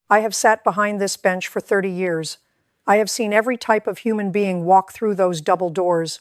I have sat behind this bench for 30 years. I have seen every type of human being walk through those double doors.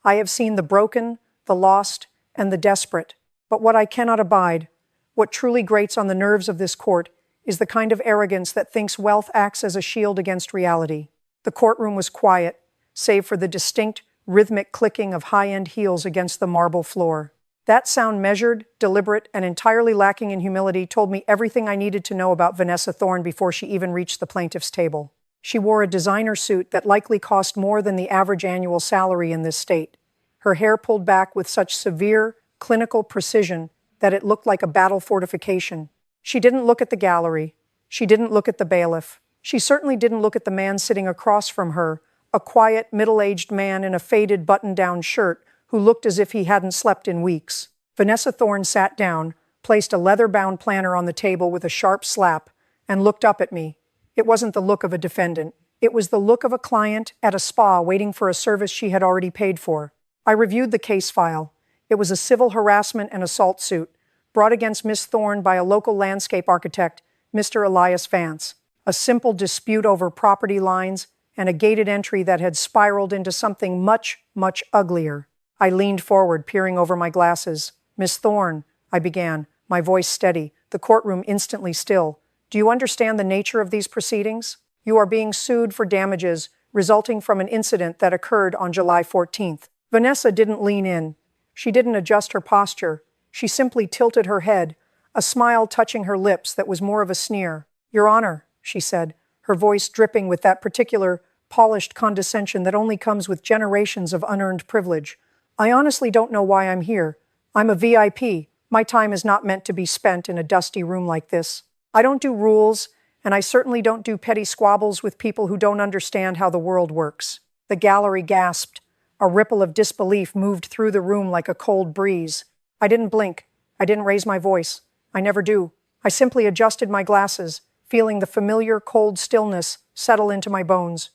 I have seen the broken, the lost, and the desperate. But what I cannot abide, what truly grates on the nerves of this court, is the kind of arrogance that thinks wealth acts as a shield against reality. The courtroom was quiet, save for the distinct, rhythmic clicking of high-end heels against the marble floor. That sound, measured, deliberate, and entirely lacking in humility, told me everything I needed to know about Vanessa Thorne before she even reached the plaintiff's table. She wore a designer suit that likely cost more than the average annual salary in this state. Her hair pulled back with such severe, clinical precision that it looked like a battle fortification. She didn't look at the gallery. She didn't look at the bailiff. She certainly didn't look at the man sitting across from her, a quiet, middle-aged man in a faded button-down shirt who looked as if he hadn't slept in weeks. Vanessa Thorne sat down, placed a leather-bound planner on the table with a sharp slap, and looked up at me. It wasn't the look of a defendant. It was the look of a client at a spa waiting for a service she had already paid for. I reviewed the case file. It was a civil harassment and assault suit, brought against Miss Thorne by a local landscape architect, Mr. Elias Vance. A simple dispute over property lines and a gated entry that had spiraled into something much, much uglier. I leaned forward, peering over my glasses. "Miss Thorne," I began, my voice steady, the courtroom instantly still. "Do you understand the nature of these proceedings? You are being sued for damages resulting from an incident that occurred on July 14th. Vanessa didn't lean in. She didn't adjust her posture. She simply tilted her head, a smile touching her lips that was more of a sneer. "Your Honor," she said, her voice dripping with that particular polished condescension that only comes with generations of unearned privilege. "I honestly don't know why I'm here. I'm a VIP. My time is not meant to be spent in a dusty room like this. I don't do rules, and I certainly don't do petty squabbles with people who don't understand how the world works." The gallery gasped. A ripple of disbelief moved through the room like a cold breeze. I didn't blink. I didn't raise my voice. I never do. I simply adjusted my glasses, feeling the familiar cold stillness settle into my bones.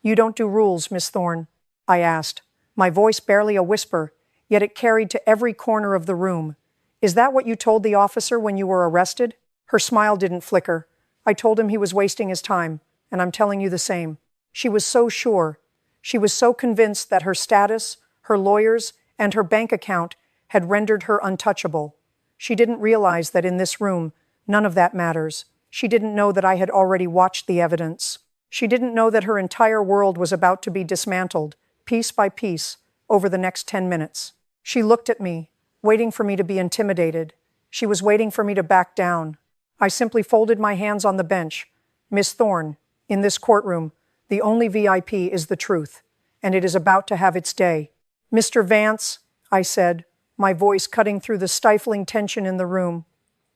"You don't do rules, Miss Thorne?" I asked, my voice barely a whisper, yet it carried to every corner of the room. "Is that what you told the officer when you were arrested?" Her smile didn't flicker. "I told him he was wasting his time, and I'm telling you the same." She was so sure. She was so convinced that her status, her lawyers, and her bank account had rendered her untouchable. She didn't realize that in this room, none of that matters. She didn't know that I had already watched the evidence. She didn't know that her entire world was about to be dismantled, piece by piece, over the next 10 minutes. She looked at me, waiting for me to be intimidated. She was waiting for me to back down. I simply folded my hands on the bench. "Miss Thorne, in this courtroom, the only VIP is the truth, and it is about to have its day." "Mr. Vance," I said, my voice cutting through the stifling tension in the room,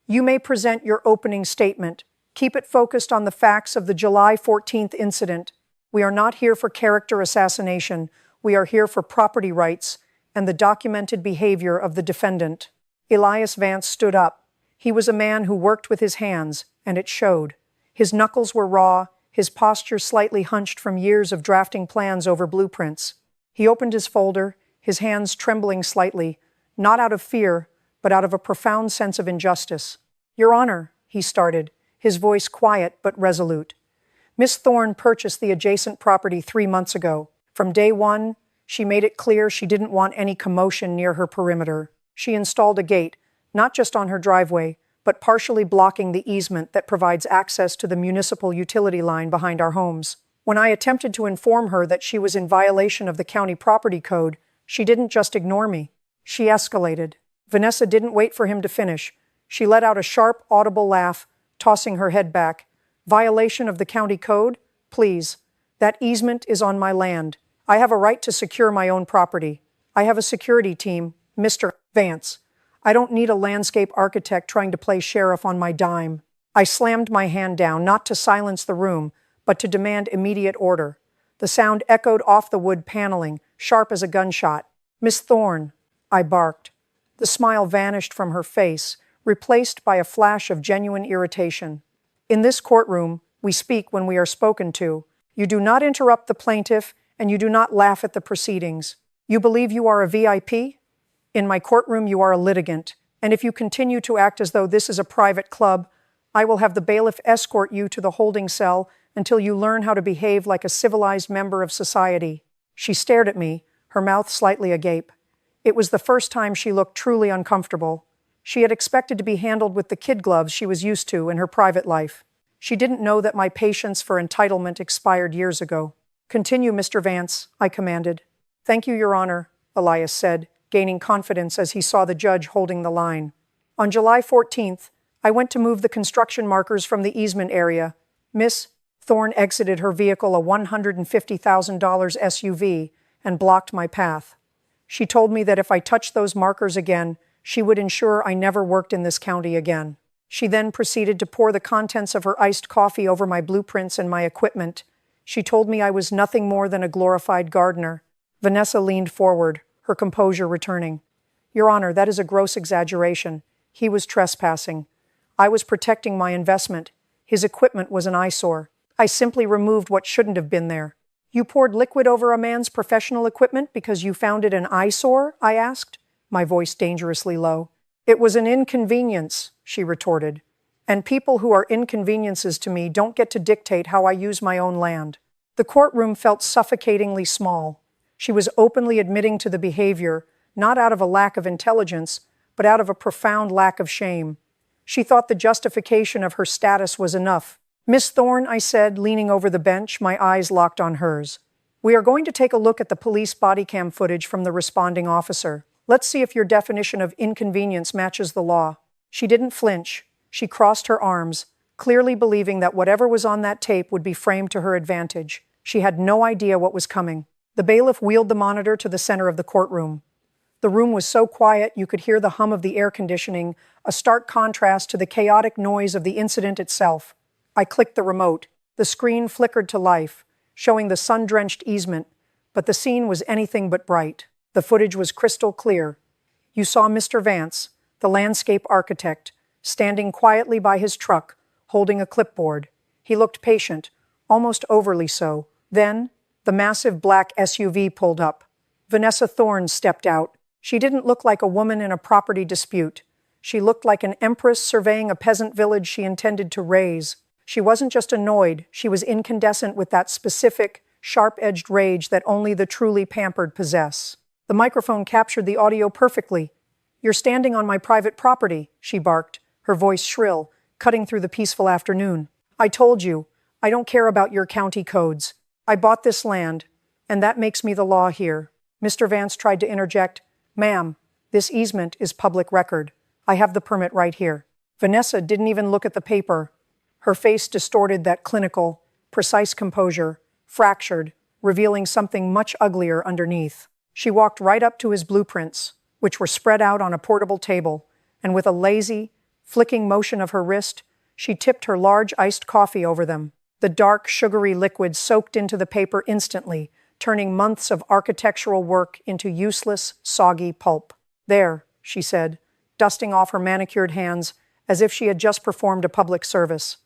"you may present your opening statement. Keep it focused on the facts of the July 14th incident. We are not here for character assassination. We are here for property rights and the documented behavior of the defendant." Elias Vance stood up. He was a man who worked with his hands, and it showed. His knuckles were raw, his posture slightly hunched from years of drafting plans over blueprints. He opened his folder, his hands trembling slightly, not out of fear, but out of a profound sense of injustice. "Your Honor," he started, his voice quiet but resolute. "Miss Thorne purchased the adjacent property 3 months ago. From day one, she made it clear she didn't want any commotion near her perimeter. She installed a gate, not just on her driveway, but partially blocking the easement that provides access to the municipal utility line behind our homes. When I attempted to inform her that she was in violation of the county property code, she didn't just ignore me. She escalated." Vanessa didn't wait for him to finish. She let out a sharp, audible laugh, tossing her head back. "Violation of the county code? Please. That easement is on my land. I have a right to secure my own property. I have a security team, Mr. Vance. I don't need a landscape architect trying to play sheriff on my dime." I slammed my hand down, not to silence the room, but to demand immediate order. The sound echoed off the wood paneling, sharp as a gunshot. "Miss Thorne," I barked. The smile vanished from her face, replaced by a flash of genuine irritation. "In this courtroom, we speak when we are spoken to. You do not interrupt the plaintiff, and you do not laugh at the proceedings. You believe you are a VIP? In my courtroom, you are a litigant, and if you continue to act as though this is a private club, I will have the bailiff escort you to the holding cell until you learn how to behave like a civilized member of society." She stared at me, her mouth slightly agape. It was the first time she looked truly uncomfortable. She had expected to be handled with the kid gloves she was used to in her private life. She didn't know that my patience for entitlement expired years ago. "Continue, Mr. Vance," I commanded. "Thank you, Your Honor," Elias said, gaining confidence as he saw the judge holding the line. "On July 14th, I went to move the construction markers from the easement area. Miss Thorne exited her vehicle, a $150,000 SUV, and blocked my path. She told me that if I touched those markers again, she would ensure I never worked in this county again. She then proceeded to pour the contents of her iced coffee over my blueprints and my equipment. She told me I was nothing more than a glorified gardener." Vanessa leaned forward, her composure returning. "Your Honor, that is a gross exaggeration. He was trespassing. I was protecting my investment. His equipment was an eyesore. I simply removed what shouldn't have been there." "You poured liquid over a man's professional equipment because you found it an eyesore?" I asked, my voice dangerously low. "It was an inconvenience," she retorted. "And people who are inconveniences to me don't get to dictate how I use my own land." The courtroom felt suffocatingly small. She was openly admitting to the behavior, not out of a lack of intelligence, but out of a profound lack of shame. She thought the justification of her status was enough. "Miss Thorne," I said, leaning over the bench, my eyes locked on hers. "We are going to take a look at the police body cam footage from the responding officer. Let's see if your definition of inconvenience matches the law." She didn't flinch. She crossed her arms, clearly believing that whatever was on that tape would be framed to her advantage. She had no idea what was coming. The bailiff wheeled the monitor to the center of the courtroom. The room was so quiet you could hear the hum of the air conditioning, a stark contrast to the chaotic noise of the incident itself. I clicked the remote. The screen flickered to life, showing the sun-drenched easement, but the scene was anything but bright. The footage was crystal clear. You saw Mr. Vance, the landscape architect, standing quietly by his truck, holding a clipboard. He looked patient, almost overly so. Then, the massive black SUV pulled up. Vanessa Thorne stepped out. She didn't look like a woman in a property dispute. She looked like an empress surveying a peasant village she intended to raze. She wasn't just annoyed, she was incandescent with that specific, sharp-edged rage that only the truly pampered possess. The microphone captured the audio perfectly. "You're standing on my private property," she barked, her voice shrill, cutting through the peaceful afternoon. "I told you, I don't care about your county codes. I bought this land, and that makes me the law here." Mr. Vance tried to interject. "Ma'am, this easement is public record. I have the permit right here." Vanessa didn't even look at the paper. Her face distorted that clinical, precise composure, fractured, revealing something much uglier underneath. She walked right up to his blueprints, which were spread out on a portable table, and with a lazy, flicking motion of her wrist, she tipped her large iced coffee over them. The dark, sugary liquid soaked into the paper instantly, turning months of architectural work into useless, soggy pulp. "There," she said, dusting off her manicured hands as if she had just performed a public service.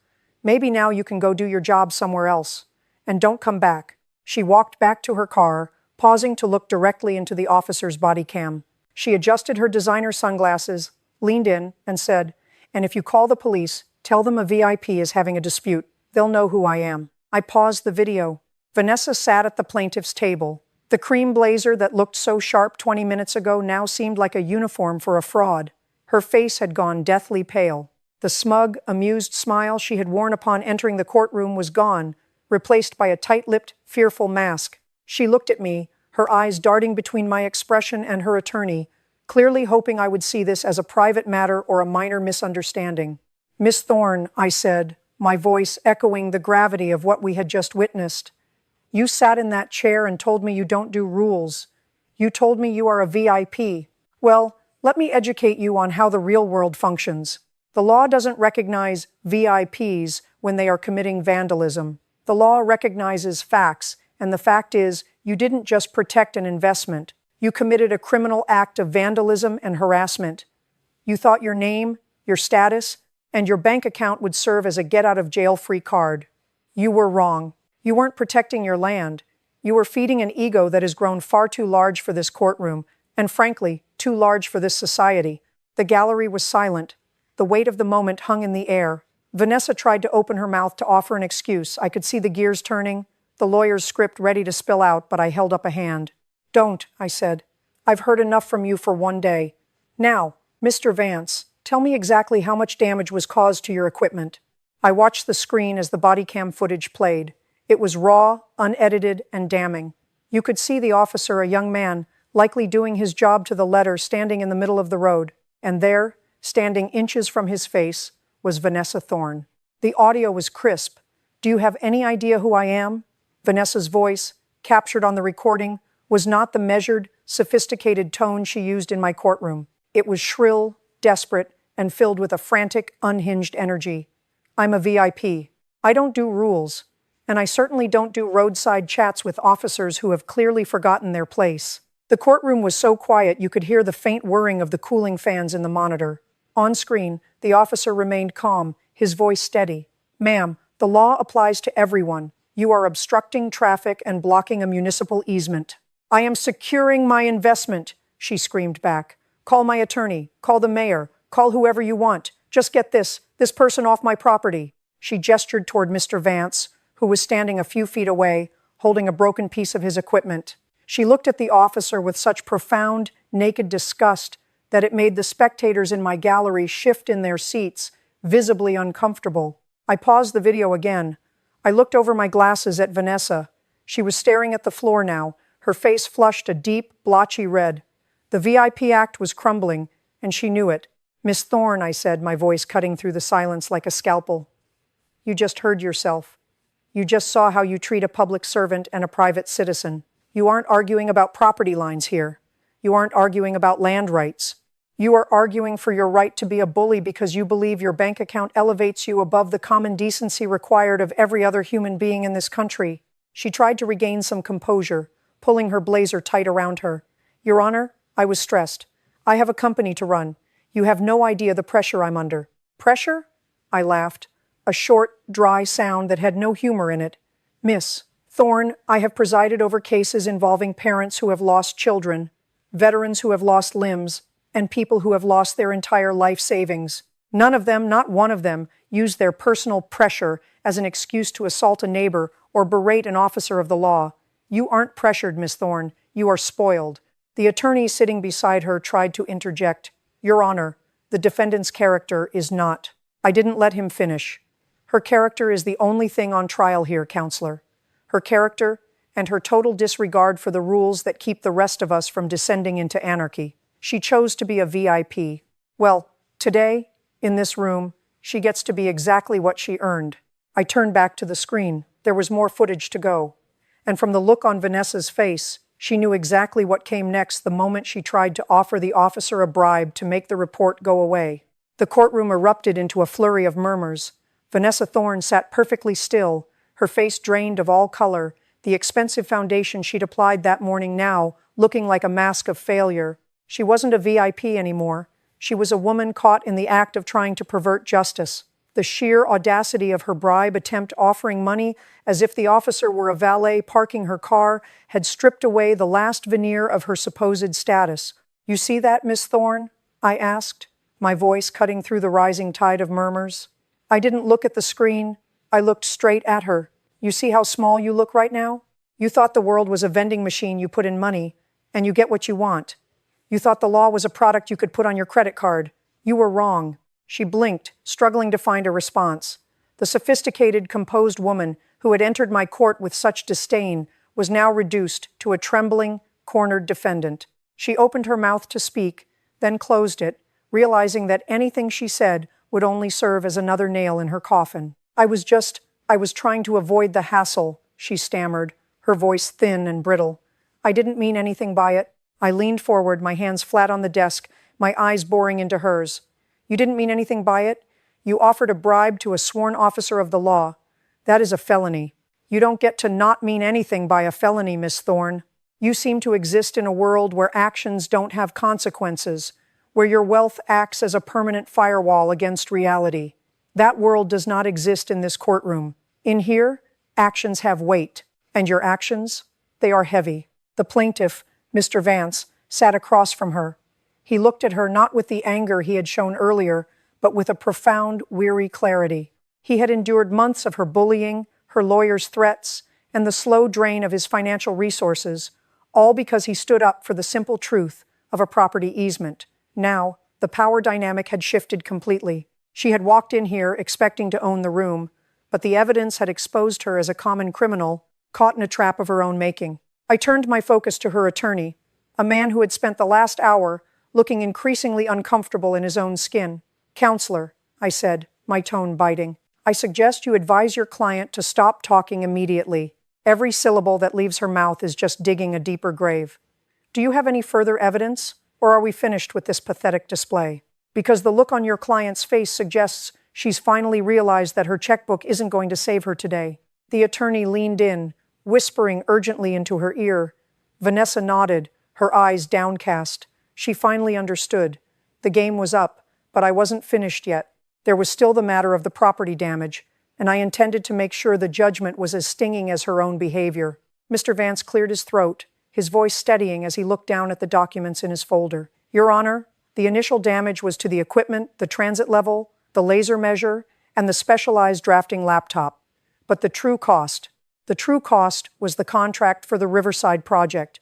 "Maybe now you can go do your job somewhere else. And don't come back." She walked back to her car, pausing to look directly into the officer's body cam. She adjusted her designer sunglasses, leaned in, and said, "And if you call the police, tell them a VIP is having a dispute. They'll know who I am." I paused the video. Vanessa sat at the plaintiff's table. The cream blazer that looked so sharp 20 minutes ago now seemed like a uniform for a fraud. Her face had gone deathly pale. The smug, amused smile she had worn upon entering the courtroom was gone, replaced by a tight-lipped, fearful mask. She looked at me, her eyes darting between my expression and her attorney, clearly hoping I would see this as a private matter or a minor misunderstanding. "Miss Thorne," I said, my voice echoing the gravity of what we had just witnessed. "You sat in that chair and told me you don't do rules. You told me you are a VIP. Well, let me educate you on how the real world functions. The law doesn't recognize VIPs when they are committing vandalism. The law recognizes facts, and the fact is, you didn't just protect an investment. You committed a criminal act of vandalism and harassment. You thought your name, your status, and your bank account would serve as a get-out-of-jail-free card. You were wrong. You weren't protecting your land. You were feeding an ego that has grown far too large for this courtroom, and frankly, too large for this society." The gallery was silent. The weight of the moment hung in the air. Vanessa tried to open her mouth to offer an excuse. I could see the gears turning, the lawyer's script ready to spill out, but I held up a hand. Don't, I said. I've heard enough from you for one day. Now, Mr. Vance, tell me exactly how much damage was caused to your equipment. I watched the screen as the bodycam footage played. It was raw, unedited, and damning. You could see the officer, a young man, likely doing his job to the letter, standing in the middle of the road. And there, standing inches from his face, was Vanessa Thorne. The audio was crisp. Do you have any idea who I am? Vanessa's voice, captured on the recording, was not the measured, sophisticated tone she used in my courtroom. It was shrill, desperate, and filled with a frantic, unhinged energy. I'm a VIP. I don't do rules. And I certainly don't do roadside chats with officers who have clearly forgotten their place. The courtroom was so quiet you could hear the faint whirring of the cooling fans in the monitor. On screen, the officer remained calm, his voice steady. Ma'am, the law applies to everyone. You are obstructing traffic and blocking a municipal easement. I am securing my investment, she screamed back. Call my attorney, call the mayor, call whoever you want. Just get this person off my property. She gestured toward Mr. Vance, who was standing a few feet away, holding a broken piece of his equipment. She looked at the officer with such profound, naked disgust that it made the spectators in my gallery shift in their seats, visibly uncomfortable. I paused the video again. I looked over my glasses at Vanessa. She was staring at the floor now, her face flushed a deep, blotchy red. The VIP act was crumbling, and she knew it. Miss Thorne, I said, my voice cutting through the silence like a scalpel. You just heard yourself. You just saw how you treat a public servant and a private citizen. You aren't arguing about property lines here. You aren't arguing about land rights. You are arguing for your right to be a bully because you believe your bank account elevates you above the common decency required of every other human being in this country. She tried to regain some composure, pulling her blazer tight around her. Your Honor, I was stressed. I have a company to run. You have no idea the pressure I'm under. Pressure? I laughed. A short, dry sound that had no humor in it. Miss Thorne, I have presided over cases involving parents who have lost children, veterans who have lost limbs, and people who have lost their entire life savings. None of them, not one of them, used their personal pressure as an excuse to assault a neighbor or berate an officer of the law. You aren't pressured, Miss Thorne. You are spoiled. The attorney sitting beside her tried to interject. Your Honor, the defendant's character is not. I didn't let him finish. Her character is the only thing on trial here, Counselor. Her character and her total disregard for the rules that keep the rest of us from descending into anarchy. She chose to be a VIP. Well, today, in this room, she gets to be exactly what she earned. I turned back to the screen. There was more footage to go. And from the look on Vanessa's face, she knew exactly what came next the moment she tried to offer the officer a bribe to make the report go away. The courtroom erupted into a flurry of murmurs. Vanessa Thorne sat perfectly still, her face drained of all color, the expensive foundation she'd applied that morning now looking like a mask of failure. She wasn't a VIP anymore. She was a woman caught in the act of trying to pervert justice. The sheer audacity of her bribe attempt, offering money as if the officer were a valet parking her car, had stripped away the last veneer of her supposed status. You see that, Miss Thorne? I asked, my voice cutting through the rising tide of murmurs. I didn't look at the screen. I looked straight at her. You see how small you look right now? You thought the world was a vending machine you put in money, and you get what you want. You thought the law was a product you could put on your credit card. You were wrong. She blinked, struggling to find a response. The sophisticated, composed woman who had entered my court with such disdain was now reduced to a trembling, cornered defendant. She opened her mouth to speak, then closed it, realizing that anything she said would only serve as another nail in her coffin. I was trying to avoid the hassle, she stammered, her voice thin and brittle. I didn't mean anything by it. I leaned forward, my hands flat on the desk, my eyes boring into hers. You didn't mean anything by it? You offered a bribe to a sworn officer of the law. That is a felony. You don't get to not mean anything by a felony, Miss Thorne. You seem to exist in a world where actions don't have consequences, where your wealth acts as a permanent firewall against reality. That world does not exist in this courtroom. In here, actions have weight, and your actions, they are heavy. The plaintiff, Mr. Vance, sat across from her. He looked at her not with the anger he had shown earlier, but with a profound, weary clarity. He had endured months of her bullying, her lawyer's threats, and the slow drain of his financial resources, all because he stood up for the simple truth of a property easement. Now, the power dynamic had shifted completely. She had walked in here expecting to own the room, but the evidence had exposed her as a common criminal, caught in a trap of her own making. I turned my focus to her attorney, a man who had spent the last hour looking increasingly uncomfortable in his own skin. "Counselor," I said, my tone biting, "I suggest you advise your client to stop talking immediately. Every syllable that leaves her mouth is just digging a deeper grave. Do you have any further evidence, or are we finished with this pathetic display? Because the look on your client's face suggests she's finally realized that her checkbook isn't going to save her today." The attorney leaned in, whispering urgently into her ear. Vanessa nodded, her eyes downcast. She finally understood. The game was up, but I wasn't finished yet. There was still the matter of the property damage, and I intended to make sure the judgment was as stinging as her own behavior. Mr. Vance cleared his throat, his voice steadying as he looked down at the documents in his folder. "Your Honor, the initial damage was to the equipment, the transit level, the laser measure, and the specialized drafting laptop. But the true cost was the contract for the Riverside project.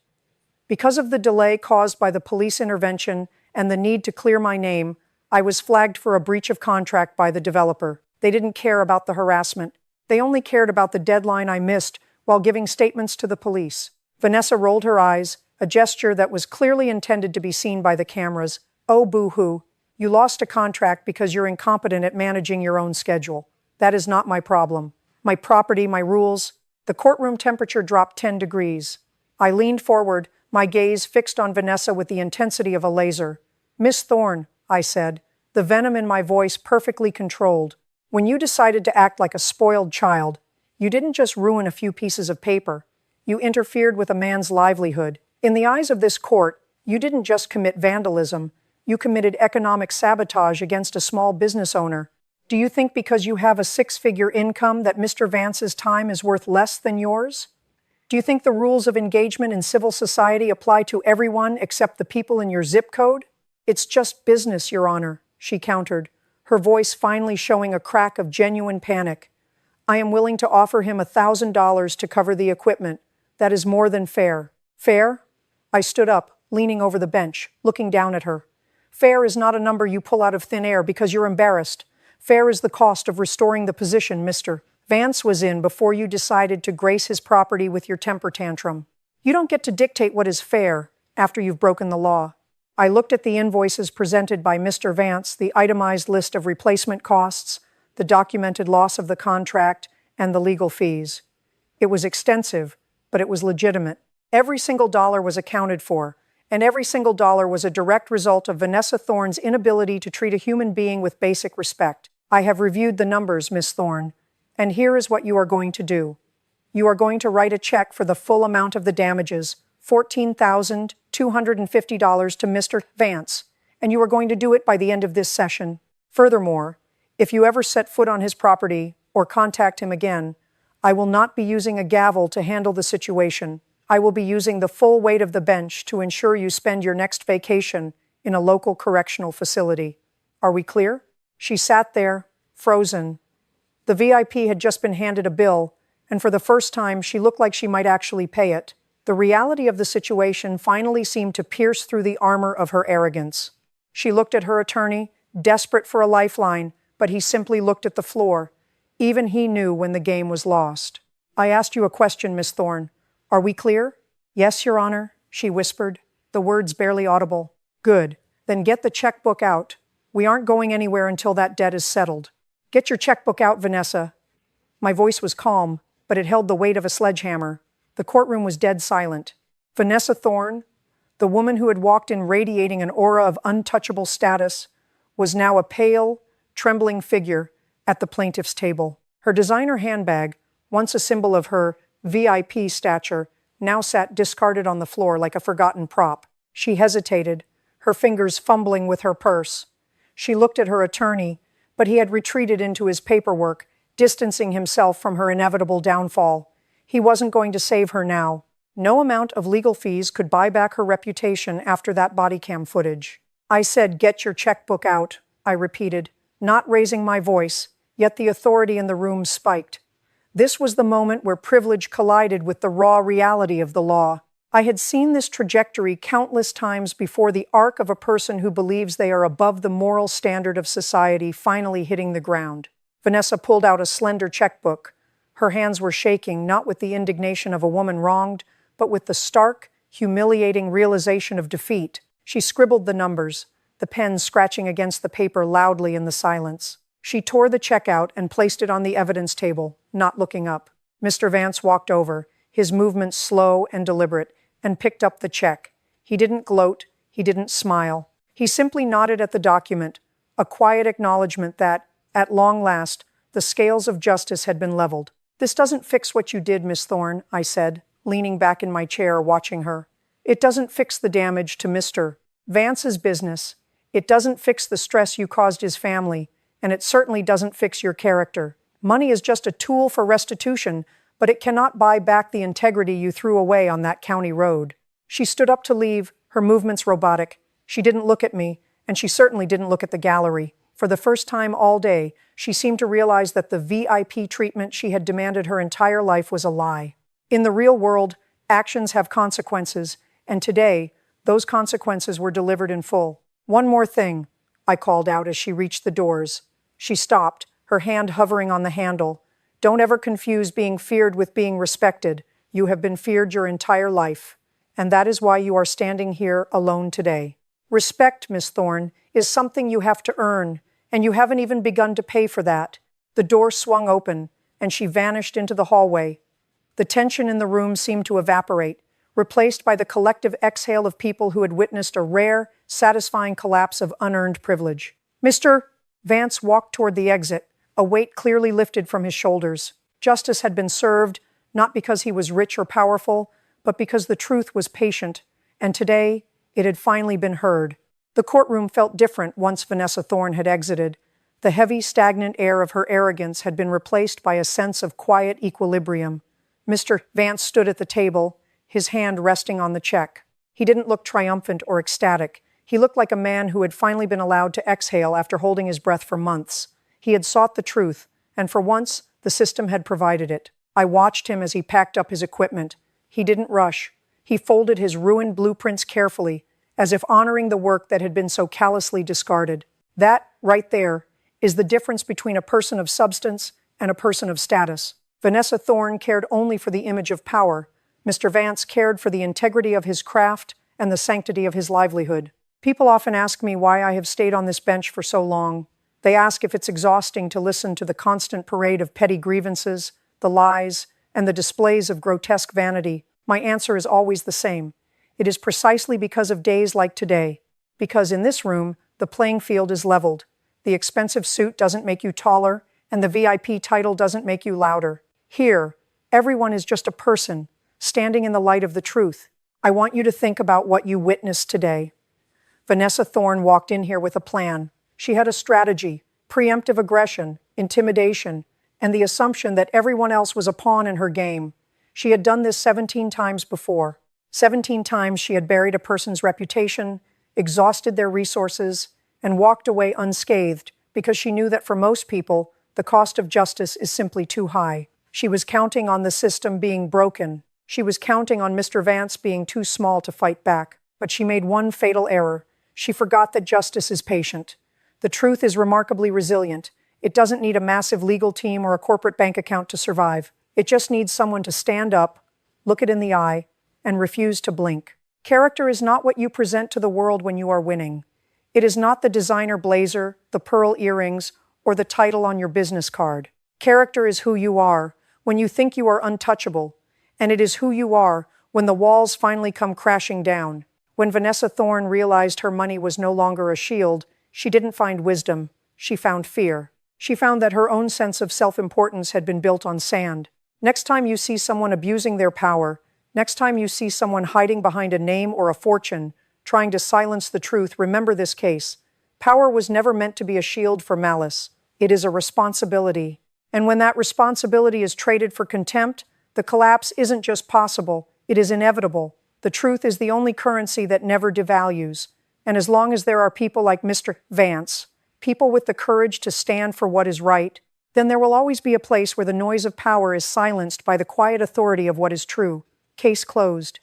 Because of the delay caused by the police intervention and the need to clear my name, I was flagged for a breach of contract by the developer. They didn't care about the harassment. They only cared about the deadline I missed while giving statements to the police." Vanessa rolled her eyes, a gesture that was clearly intended to be seen by the cameras. "Oh, boo-hoo. You lost a contract because you're incompetent at managing your own schedule. That is not my problem. My property, my rules." The courtroom temperature dropped 10 degrees. I leaned forward, my gaze fixed on Vanessa with the intensity of a laser. "Miss Thorne," I said, the venom in my voice perfectly controlled, "when you decided to act like a spoiled child, you didn't just ruin a few pieces of paper. You interfered with a man's livelihood. In the eyes of this court, you didn't just commit vandalism, you committed economic sabotage against a small business owner. Do you think because you have a six-figure income that Mr. Vance's time is worth less than yours? Do you think the rules of engagement in civil society apply to everyone except the people in your zip code?" "It's just business, Your Honor," she countered, her voice finally showing a crack of genuine panic. "I am willing to offer him $1,000 to cover the equipment. That is more than fair." "Fair?" I stood up, leaning over the bench, looking down at her. "Fair is not a number you pull out of thin air because you're embarrassed. Fair is the cost of restoring the position Mr. Vance was in before you decided to grace his property with your temper tantrum. You don't get to dictate what is fair after you've broken the law." I looked at the invoices presented by Mr. Vance, the itemized list of replacement costs, the documented loss of the contract, and the legal fees. It was extensive, but it was legitimate. Every single dollar was accounted for, and every single dollar was a direct result of Vanessa Thorne's inability to treat a human being with basic respect. "I have reviewed the numbers, Miss Thorne, and here is what you are going to do. You are going to write a check for the full amount of the damages, $14,250 to Mr. Vance, and you are going to do it by the end of this session. Furthermore, if you ever set foot on his property or contact him again, I will not be using a gavel to handle the situation. I will be using the full weight of the bench to ensure you spend your next vacation in a local correctional facility. Are we clear?" She sat there, frozen. The VIP had just been handed a bill, and for the first time she looked like she might actually pay it. The reality of the situation finally seemed to pierce through the armor of her arrogance. She looked at her attorney, desperate for a lifeline, but he simply looked at the floor. Even he knew when the game was lost. "I asked you a question, Miss Thorne. Are we clear?" "Yes, Your Honor," she whispered, the words barely audible. "Good. Then get the checkbook out. We aren't going anywhere until that debt is settled. Get your checkbook out, Vanessa." My voice was calm, but it held the weight of a sledgehammer. The courtroom was dead silent. Vanessa Thorne, the woman who had walked in radiating an aura of untouchable status, was now a pale, trembling figure at the plaintiff's table. Her designer handbag, once a symbol of her VIP stature, now sat discarded on the floor like a forgotten prop. She hesitated, her fingers fumbling with her purse. She looked at her attorney, but he had retreated into his paperwork, distancing himself from her inevitable downfall. He wasn't going to save her now. No amount of legal fees could buy back her reputation after that bodycam footage. "I said, get your checkbook out," I repeated, not raising my voice, yet the authority in the room spiked. This was the moment where privilege collided with the raw reality of the law. I had seen this trajectory countless times before, the arc of a person who believes they are above the moral standard of society finally hitting the ground. Vanessa pulled out a slender checkbook. Her hands were shaking, not with the indignation of a woman wronged, but with the stark, humiliating realization of defeat. She scribbled the numbers, the pen scratching against the paper loudly in the silence. She tore the check out and placed it on the evidence table, not looking up. Mr. Vance walked over, his movements slow and deliberate, and picked up the check. He didn't gloat, he didn't smile. He simply nodded at the document, a quiet acknowledgement that, at long last, the scales of justice had been leveled. "This doesn't fix what you did, Miss Thorne," I said, leaning back in my chair, watching her. "It doesn't fix the damage to Mr. Vance's business. It doesn't fix the stress you caused his family, and it certainly doesn't fix your character. Money is just a tool for restitution, but it cannot buy back the integrity you threw away on that county road." She stood up to leave, her movements robotic. She didn't look at me, and she certainly didn't look at the gallery. For the first time all day, she seemed to realize that the VIP treatment she had demanded her entire life was a lie. In the real world, actions have consequences, and today, those consequences were delivered in full. "One more thing," I called out as she reached the doors. She stopped, her hand hovering on the handle. "Don't ever confuse being feared with being respected. You have been feared your entire life, and that is why you are standing here alone today. Respect, Miss Thorne, is something you have to earn, and you haven't even begun to pay for that." The door swung open, and she vanished into the hallway. The tension in the room seemed to evaporate, replaced by the collective exhale of people who had witnessed a rare, satisfying collapse of unearned privilege. Mr. Vance walked toward the exit, a weight clearly lifted from his shoulders. Justice had been served, not because he was rich or powerful, but because the truth was patient, and today it had finally been heard. The courtroom felt different once Vanessa Thorne had exited. The heavy, stagnant air of her arrogance had been replaced by a sense of quiet equilibrium. Mr. Vance stood at the table, his hand resting on the check. He didn't look triumphant or ecstatic. He looked like a man who had finally been allowed to exhale after holding his breath for months. He had sought the truth, and for once, the system had provided it. I watched him as he packed up his equipment. He didn't rush. He folded his ruined blueprints carefully, as if honoring the work that had been so callously discarded. That, right there, is the difference between a person of substance and a person of status. Vanessa Thorne cared only for the image of power. Mr. Vance cared for the integrity of his craft and the sanctity of his livelihood. People often ask me why I have stayed on this bench for so long. They ask if it's exhausting to listen to the constant parade of petty grievances, the lies, and the displays of grotesque vanity. My answer is always the same. It is precisely because of days like today. Because in this room, the playing field is leveled. The expensive suit doesn't make you taller, and the VIP title doesn't make you louder. Here, everyone is just a person, standing in the light of the truth. I want you to think about what you witnessed today. Vanessa Thorne walked in here with a plan. She had a strategy, preemptive aggression, intimidation, and the assumption that everyone else was a pawn in her game. She had done this 17 times before. 17 times she had buried a person's reputation, exhausted their resources, and walked away unscathed because she knew that for most people, the cost of justice is simply too high. She was counting on the system being broken. She was counting on Mr. Vance being too small to fight back. But she made one fatal error. She forgot that justice is patient. The truth is remarkably resilient. It doesn't need a massive legal team or a corporate bank account to survive. It just needs someone to stand up, look it in the eye, and refuse to blink. Character is not what you present to the world when you are winning. It is not the designer blazer, the pearl earrings, or the title on your business card. Character is who you are when you think you are untouchable, and it is who you are when the walls finally come crashing down. When Vanessa Thorne realized her money was no longer a shield, she didn't find wisdom, she found fear. She found that her own sense of self-importance had been built on sand. Next time you see someone abusing their power, next time you see someone hiding behind a name or a fortune, trying to silence the truth, remember this case. Power was never meant to be a shield for malice. It is a responsibility. And when that responsibility is traded for contempt, the collapse isn't just possible, it is inevitable. The truth is the only currency that never devalues. And as long as there are people like Mr. Vance, people with the courage to stand for what is right, then there will always be a place where the noise of power is silenced by the quiet authority of what is true. Case closed.